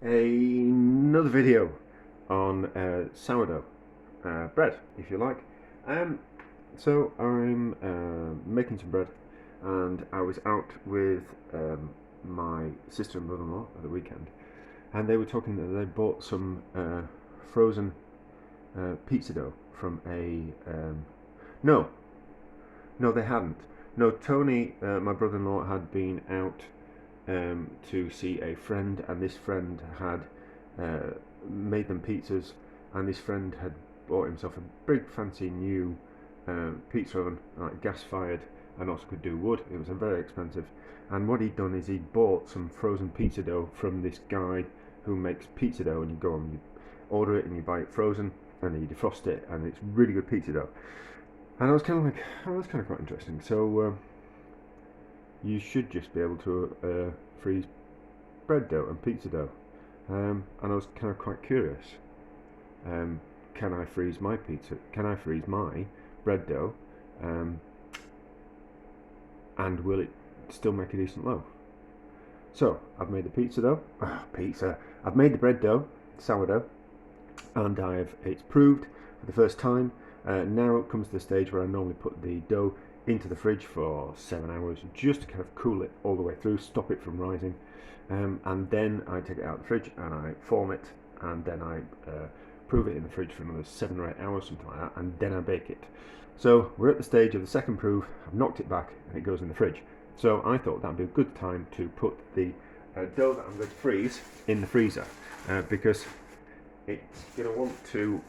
Another video on sourdough bread, if you like. So I'm making some bread, and I was out with my sister and brother-in-law at the weekend, and they were talking that they bought some frozen pizza dough from a no, no, they hadn't. No, Tony, my brother-in-law, had been out to see a friend, and this friend had made them pizzas, and this friend had bought himself a big fancy new pizza oven, like gas-fired, and also could do wood. It was very expensive, and what he'd done is he bought some frozen pizza dough from this guy who makes pizza dough, and you go and you order it and you buy it frozen, and then you defrost it, and it's really good pizza dough. And I was kind of like, oh, that's kind of quite interesting. So you should just be able to freeze bread dough and pizza dough. And I was kind of quite curious. Can I freeze my pizza? Can I freeze my bread dough? And will it still make a decent loaf? So I've made the pizza dough. I've made the bread dough, sourdough, and it's proved for the first time. Now it comes to the stage where I normally put the dough into the fridge for 7 hours just to kind of cool it all the way through, stop it from rising, and then I take it out of the fridge and I form it, and then I prove it in the fridge for another 7 or 8 hours, something like that, and then I bake it. So we're at the stage of the second proof. I've knocked it back and it goes in the fridge. So I thought that'd be a good time to put the dough that I'm going to freeze in the freezer, because it's going to want to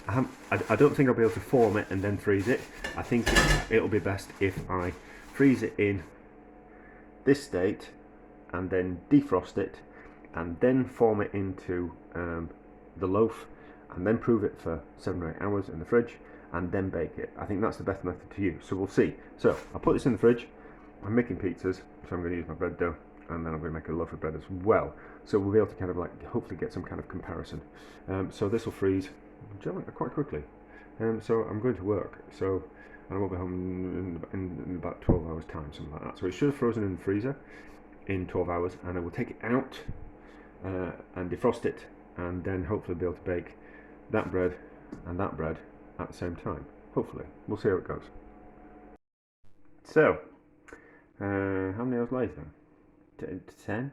I don't think I'll be able to form it and then freeze it. I think it'll be best if I freeze it in this state and then defrost it and then form it into the loaf and then prove it for 7 or 8 hours in the fridge and then bake it. I think that's the best method to use, so we'll see. So I'll put this in the fridge. I'm making pizzas, so I'm going to use my bread dough, and then I'm going to make a loaf of bread as well, so we'll be able to kind of like hopefully get some kind of comparison. So this will freeze quite quickly, so I'm going to work, so I won't be home in about 12 hours time, something like that. So it should have frozen in the freezer in 12 hours, and I will take it out and defrost it, and then hopefully be able to bake that bread and that bread at the same time. Hopefully, we'll see how it goes. So how many hours later? 10,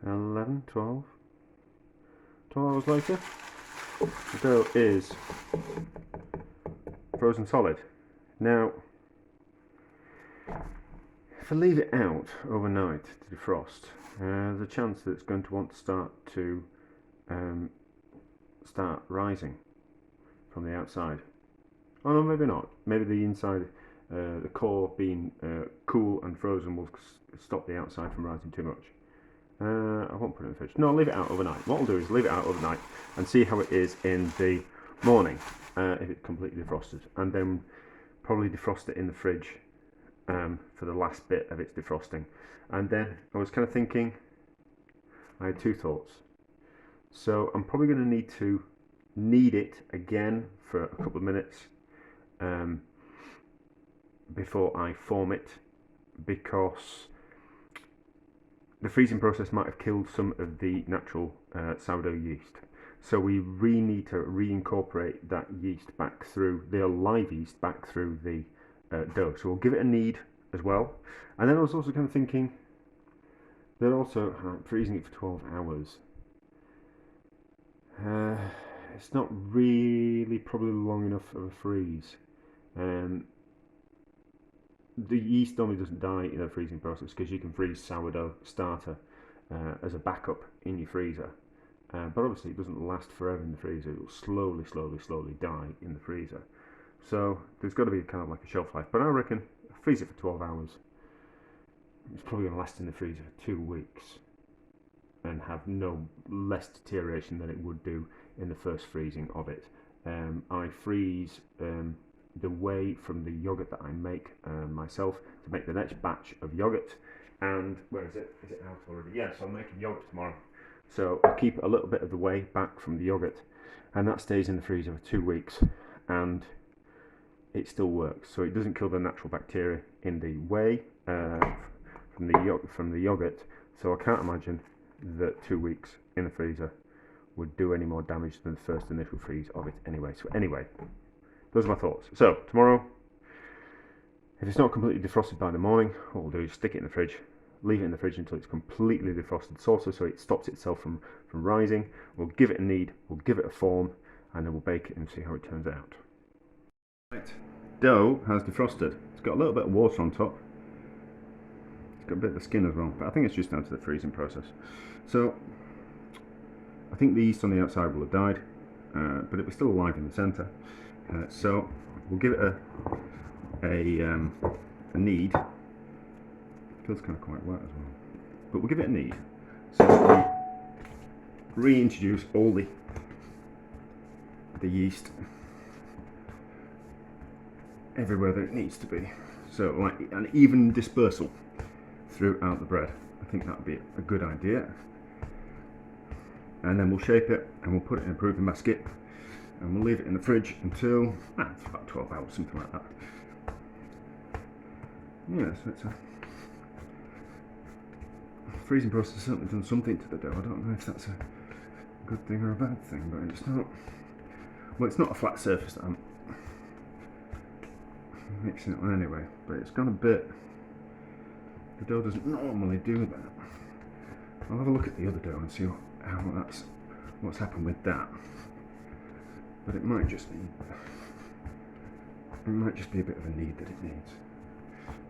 11, 12 hours later, the dough is frozen solid. Now, if I leave it out overnight to defrost, there's a chance that it's going to want to start rising from the outside. Oh no, maybe not. Maybe the inside, the core being cool and frozen, will stop the outside from rising too much. I won't put it in the fridge. No, I'll leave it out overnight. What I'll do is leave it out overnight and see how it is in the morning, if it's completely defrosted, and then probably defrost it in the fridge for the last bit of its defrosting. And then I was kind of thinking, I had two thoughts. So I'm probably going to need to knead it again for a couple of minutes before I form it, because the freezing process might have killed some of the natural sourdough yeast. So we need to reincorporate that yeast back through, the live yeast back through the dough. So we'll give it a knead as well. And then I was also kind of thinking that also freezing it for 12 hours. It's not really probably long enough of a freeze. The yeast normally doesn't die in the freezing process, because you can freeze sourdough starter as a backup in your freezer, but obviously it doesn't last forever in the freezer. It will slowly die in the freezer, so there's got to be kind of like a shelf life. But I reckon freeze it for 12 hours. It's probably going to last in the freezer for 2 weeks and have no less deterioration than it would do in the first freezing of it. I freeze the whey from the yogurt that I make myself to make the next batch of yogurt. And where is it? Is it out already? Yes, I'm making yogurt tomorrow. So I keep a little bit of the whey back from the yogurt, and that stays in the freezer for 2 weeks, and it still works. So it doesn't kill the natural bacteria in the whey from the yogurt. So I can't imagine that 2 weeks in the freezer would do any more damage than the first initial freeze of it anyway. So anyway, those are my thoughts. So tomorrow, if it's not completely defrosted by the morning, what we'll do is stick it in the fridge, leave it in the fridge until it's completely defrosted, also so it stops itself from rising. We'll give it a knead, we'll give it a form, and then we'll bake it and see how it turns out. Right, dough has defrosted. It's got a little bit of water on top. It's got a bit of the skin as well, but I think it's just down to the freezing process. So I think the yeast on the outside will have died, but it was still alive in the centre. So we'll give it a knead. It feels kind of quite wet as well, but we'll give it a knead. So we reintroduce all the yeast everywhere that it needs to be. So like an even dispersal throughout the bread. I think that would be a good idea. And then we'll shape it and we'll put it in a proving basket and we'll leave it in the fridge until it's about 12 hours, something like that. Yeah, so it's a freezing process has certainly done something to the dough. I don't know if that's a good thing or a bad thing, but it's not. Well, it's not a flat surface that I'm mixing it on anyway, but it's gone a bit. The dough doesn't normally do that. I'll have a look at the other dough and see what's happened with that. But it might just need. It might just be a bit of a knead that it needs.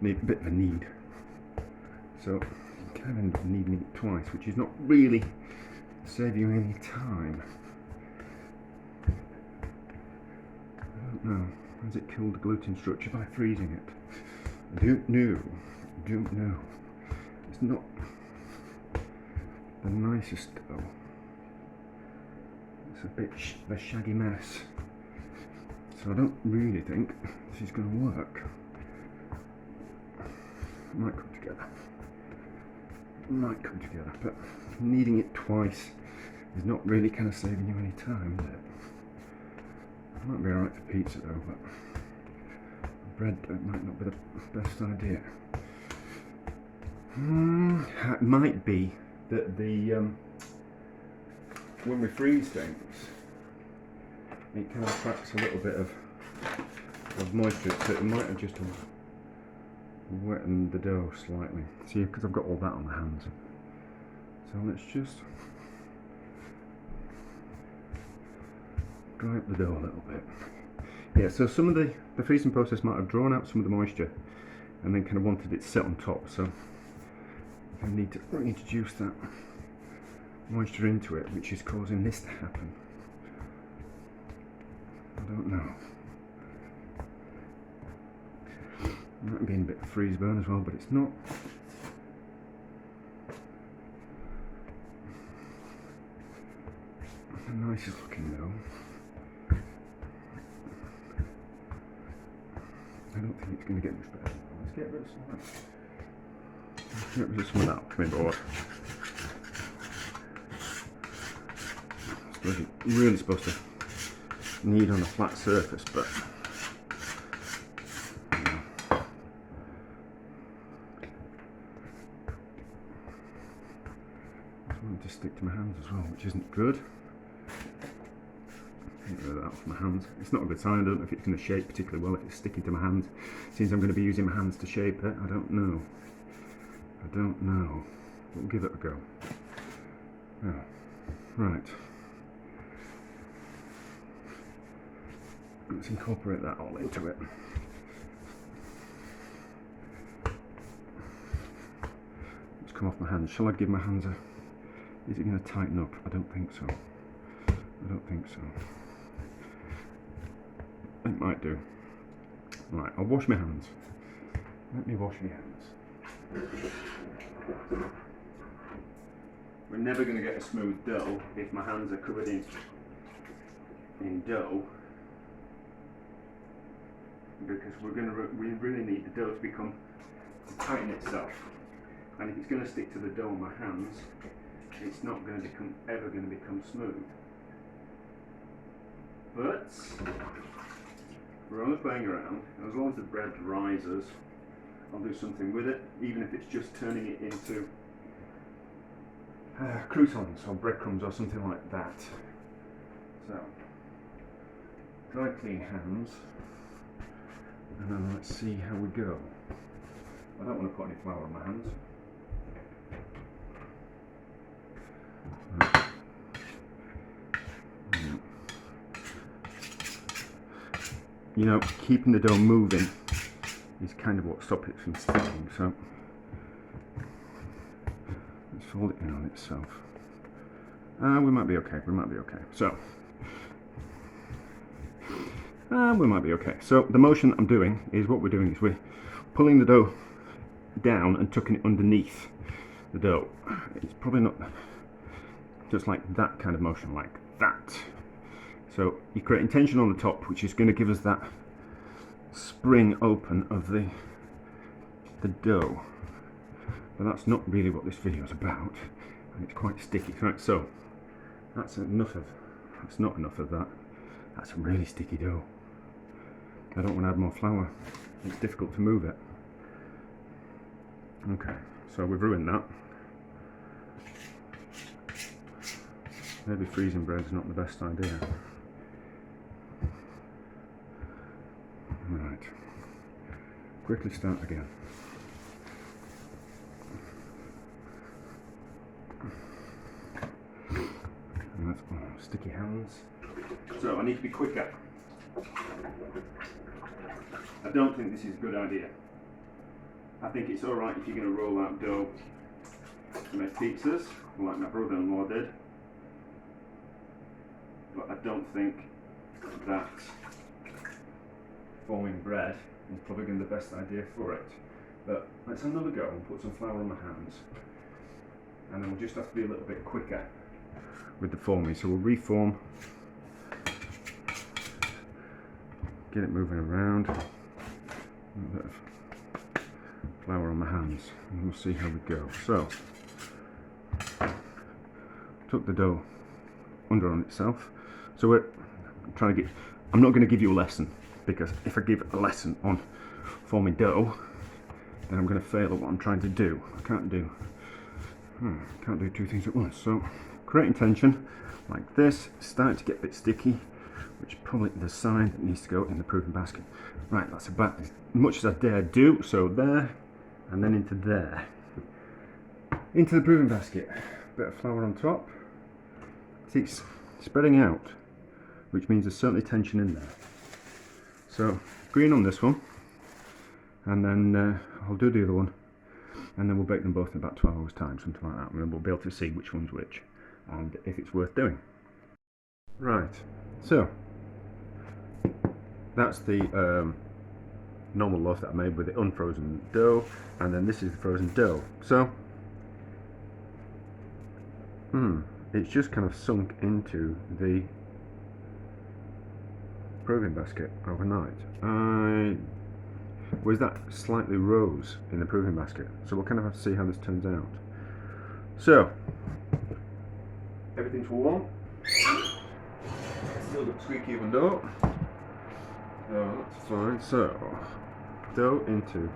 Need a bit of a knead. So you kind of end up kneading it twice, which is not really save you any time. I don't know. Has it killed the gluten structure by freezing it? I don't know. I don't know. It's not the nicest dough. It's a bit of a shaggy mess. So I don't really think this is going to work. It might come together. It might come together, but kneading it twice is not really kind of saving you any time, is it? It might be alright for pizza though, but bread might not be the best idea. It might be that when we freeze things, it kind of attracts a little bit of moisture, so it might have just wettened the dough slightly. See, because I've got all that on my hands. So let's just dry up the dough a little bit. Yeah, so some of the freezing process might have drawn out some of the moisture and then kind of wanted it to sit on top, so I need to reintroduce that moisture into it, which is causing this to happen. I don't know. Might be a bit of freeze burn as well, but it's not. The nicest looking though. I don't think it's going to get much better. Let's get rid of some of that. Let's get rid of some of that from my board. I suppose you're really supposed to knead on a flat surface, but to stick to my hands as well, which isn't good. Get rid of that off my hands. It's not a good sign. I don't know if it's going to shape particularly well if it's sticking to my hands. Since I'm going to be using my hands to shape it, I don't know. I don't know. We'll give it a go. Oh, right. Let's incorporate that all into it. It's come off my hands. Shall I give my hands a... Is it going to tighten up? I don't think so. I don't think so. It might do. Right, I'll wash my hands. Let me wash my hands. We're never going to get a smooth dough if my hands are covered in dough, because we really need the dough to tighten itself. And if it's going to stick to the dough on my hands, it's not going to ever going to become smooth. But we're only playing around, and as long as the bread rises, I'll do something with it, even if it's just turning it into croutons or breadcrumbs or something like that. So, dry clean hands, and then let's see how we go. I don't want to put any flour on my hands. You know, keeping the dough moving is kind of what stops it from sticking, so let's fold it in on itself. We might be okay, we might be okay. So, we might be okay. So the motion I'm doing is, what we're doing is we're pulling the dough down and tucking it underneath the dough. It's probably not just like that kind of motion, like that. So you're creating tension on the top, which is going to give us that spring open of the dough. But that's not really what this video is about, and it's quite sticky. Right, so that's enough of. That's not enough of that. That's a really sticky dough. I don't want to add more flour. It's difficult to move it. Okay, so we've ruined that. Maybe freezing bread's not the best idea. Right, quickly start again. And that's, sticky hands. So I need to be quicker. I don't think this is a good idea. I think it's alright if you're going to roll out dough to make pizzas, like my brother-in-law did. But I don't think that forming bread is probably going to be the best idea for it. But let's have another go and put some flour on my hands. And then we'll just have to be a little bit quicker with the forming. So we'll reform, get it moving around, a little bit of flour on my hands, and we'll see how we go. So, tuck the dough under on itself. So we're trying to get, I'm not going to give you a lesson, because if I give a lesson on forming dough, then I'm going to fail at what I'm trying to do. I can't do two things at once. So creating tension like this, starting to get a bit sticky, which is probably the sign that needs to go in the proving basket. Right, that's about as much as I dare do. So there, and then into there, into the proving basket. Bit of flour on top. See, it's spreading out, which means there's certainly tension in there. So green on this one, and then I'll do the other one, and then we'll bake them both in about 12 hours time, something like that, and then we'll be able to see which one's which and if it's worth doing. Right, so that's the normal loaf that I made with the unfrozen dough, and then this is the frozen dough. So it's just kind of sunk into the proving basket overnight. Was that slightly rose in the proving basket, so we'll kind of have to see how this turns out. So everything's warm, still got squeaky even dough, so that's fine. So dough into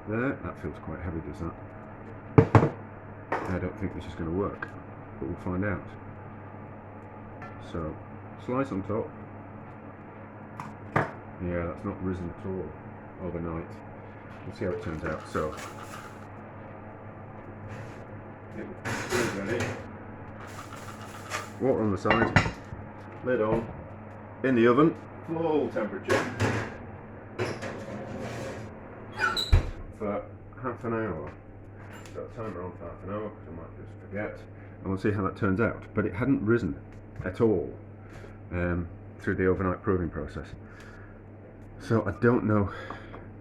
there. That feels quite heavy, does that? I don't think this is going to work, but we'll find out. So slice on top. Yeah, that's not risen at all overnight. We'll see how it turns out. So, water on the side, lid on, in the oven, full temperature, for half an hour. Got a timer on for half an hour because I might just forget, and we'll see how that turns out. But it hadn't risen at all through the overnight proving process. So I don't know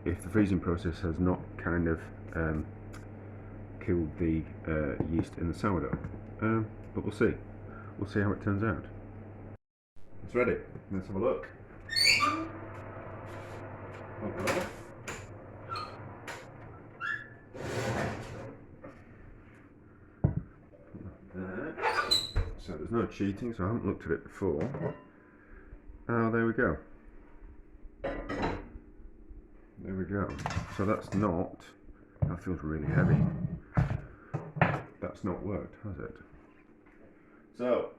if the freezing process has not kind of killed the yeast in the sourdough, but we'll see. We'll see how it turns out. It's ready. Let's have a look. There. So there's no cheating, so I haven't looked at it before. Oh, there we go. There we go. So that's not, that feels really heavy. That's that's not worked, has it? So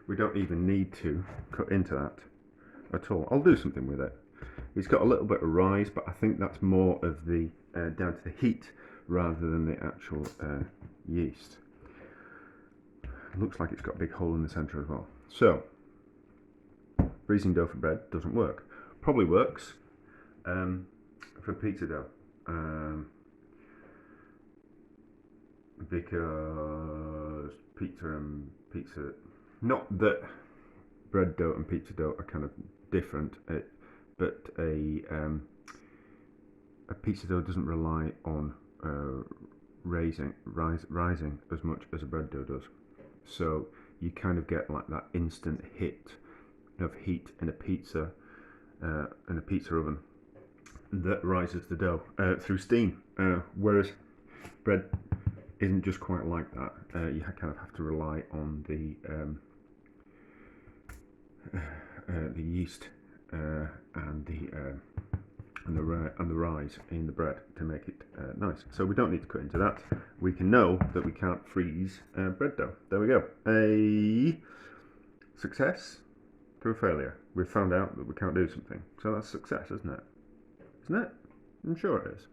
we don't even need to cut into that at all. I'll do something with it. It's got a little bit of rise, but I think that's more of the down to the heat rather than the actual yeast. It looks like it's got a big hole in the centre as well. So freezing dough for bread doesn't work. Probably works for pizza dough, because pizza, not that bread dough and pizza dough are kind of different, but a pizza dough doesn't rely on rising as much as a bread dough does. So you kind of get like that instant hit of heat in a pizza oven that rises the dough through steam, whereas bread isn't just quite like that. You kind of have to rely on the yeast and the rise in the bread to make it nice. So we don't need to cut into that. We can know that we can't freeze bread dough. There we go. A success to a failure. We've found out that we can't do something. So that's success, isn't it? Isn't it? I'm sure it is.